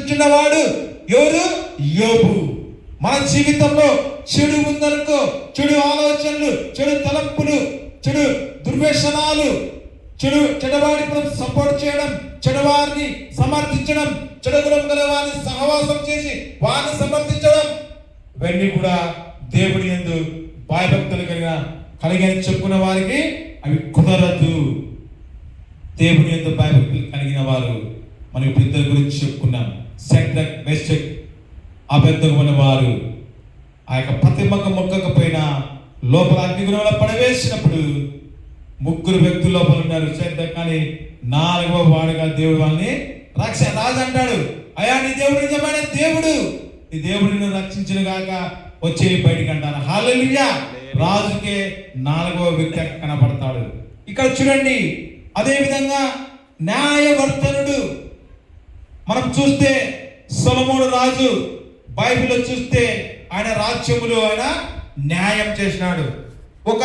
రక్షించినవాడు ఎవరు? యోబు. మన జీవితంలో చెడు ఉందనుకో, చెడు ఆలోచనలు, చెడు తలంపులు, చెడు దుర్వ్యసనాలు, చెడవాడికి మనం సపోర్ట్ చేయడం, చెడవారిని సమర్థించడం, చెడు గుణం గల వారిని సహవాసం చేసి వారిని సమర్థించడం, ఇవన్నీ కూడా దేవుడి యందు భయభక్తులు కలిగిన చెప్పుకున్న వారికి అవి కుదరదు. దేవుని యందు భయభక్తులు కలిగిన వారు, మనం ఇప్పుడు ఇద్దరి గురించి చెప్పుకున్నాం. షడ్రక్, మెషక్, అబేద్నెగో వారు ఆ యొక్క ప్రతిమకు మొక్కకపోయినా లోపల అగ్నిగుణంలో పడవేసినప్పుడు ముగ్గురు వ్యక్తులు లోపల ఉన్నారు. షడ్రక్ అని 4వ వాడుగా దేవుడు వాళ్ళని రాజు అంటాడు, అయ్యా నీ దేవుడు నిజమైన దేవుడు, ఈ దేవుడిని రక్షించిన గాక వచ్చే బయటికి అంటారు. హల్లెలూయా. రాజుకే 4వ వ్యక్తి కనపడతాడు. ఇక్కడ చూడండి, అదే విధంగా న్యాయవర్తనుడు మనం చూస్తే సొలొమోను రాజు బైబిల్లో చూస్తే ఆయన రాజ్యములో ఆయన న్యాయం చేసినాడు. ఒక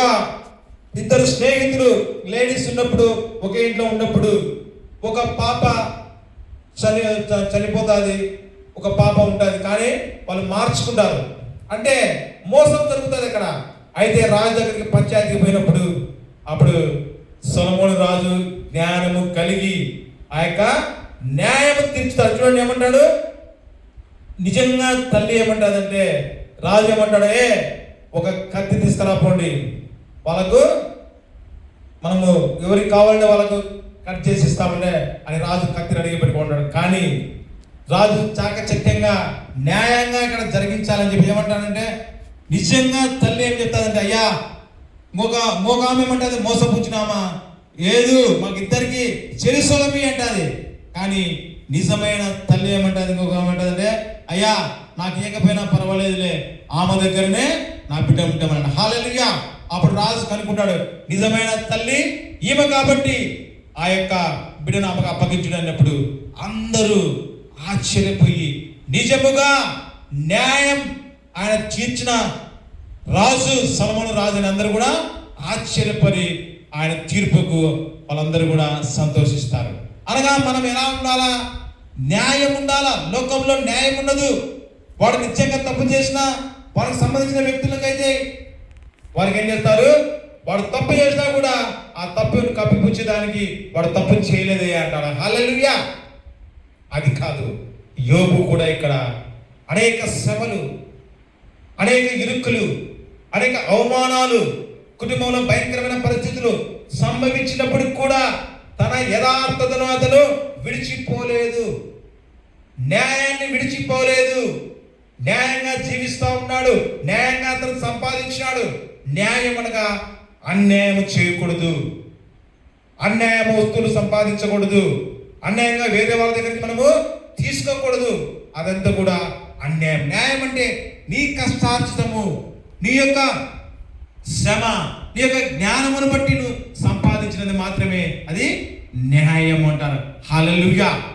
ఇద్దరు స్నేహితులు లేడీస్ ఉన్నప్పుడు, ఒకే ఇంట్లో ఉన్నప్పుడు ఒక పాప చనిపోతుంది, ఒక పాప ఉంటుంది, కానీ వాళ్ళు మార్చుకుంటారు. అంటే మోసం జరుగుతుంది అక్కడ. అయితే రాజు దగ్గరికి పంచాయతీకి పోయినప్పుడు అప్పుడు సొలొమోను రాజు జ్ఞానము కలిగి ఆ యొక్క న్యాయము తీర్చుతాడు. చూడండి ఏమంటాడు, నిజంగా తల్లి ఏమంటాదంటే, రాజు ఏమంటాడు, ఒక కత్తి తీసుకురాపోండి, వాళ్ళకు మనము ఎవరికి కావాలంటే వాళ్ళకు కట్ చేసి ఇస్తామంటే అని రాజు కత్తిని అడిగి పెట్టుకుంటాడు. కానీ రాజు చాకచక్యంగా న్యాయంగా ఇక్కడ జరిగించాలని చెప్పి ఏమంటాడంటే, నిజంగా తల్లి ఏం చెప్తాదంటే, అయ్యా మోగామె ఏమంటుంది, మోసపుచ్చినామా ఏదు మాకిద్దరికి చెరిసొలమి అంటది. కానీ నిజమైన తల్లి ఏమంటుంది, ఇంకొక ఏమంటుందంటే, అయ్యా నాకు ఏకపోయినా పర్వాలేదులే, ఆమె దగ్గరనే నా బిడ్డ ఉంటామన్న. హల్లెలూయా. అప్పుడు రాజు కనుక్కుంటాడు, నిజమైన తల్లి ఈమె కాబట్టి ఆ యొక్క బిడ్డను ఆమెకు అప్పగించడం అన్నప్పుడు అందరూ ఆశ్చర్యపోయి, నిజముగా న్యాయం ఆయన తీర్చిన రాజు సొలొమోను రాజు అని అందరూ కూడా ఆశ్చర్యపడి ఆయన తీర్పుకు వాళ్ళందరూ కూడా సంతోషిస్తారు. అనగా మనం ఎలా ఉండాలా? న్యాయం ఉండాలా. లోకంలో న్యాయం ఉండదు. వాడు నిత్యంగా తప్పు చేసినా వారికి సంబంధించిన వ్యక్తులకైతే వారికి ఏం చేస్తారు, వాడు తప్పు చేసినా కూడా ఆ తప్పును కప్పిపుచ్చేదానికి వాడు తప్పు చేయలేదే అంటారు. హల్లెలూయా. అది కాదు, యోబు కూడా ఇక్కడ అనేక శ్రమలు, అనేక ఇరుకులు, అనేక అవమానాలు, కుటుంబంలో భయంకరమైన పరిస్థితులు సంభవించినప్పుడు కూడా తన యథార్థతను అతను విడిచిపోలేదు, న్యాయాన్ని విడిచిపోలేదు, న్యాయంగా జీవిస్తూ ఉన్నాడు, న్యాయంగా అతను సంపాదించినాడు. న్యాయం అనగా అన్యాయం చేయకూడదు, అన్యాయం వస్తువులు సంపాదించకూడదు, అన్యాయంగా వేరే వాళ్ళ దగ్గరికి మనము తీసుకోకూడదు. అదంతా కూడా అన్యాయం. న్యాయం అంటే నీ కష్టార్జితము, నీ యొక్క శ్రమ, నీ యొక్క జ్ఞానమును బట్టి నువ్వు సంపాదించినది మాత్రమే అది న్యాయం అంటారు. హల్లెలూయా.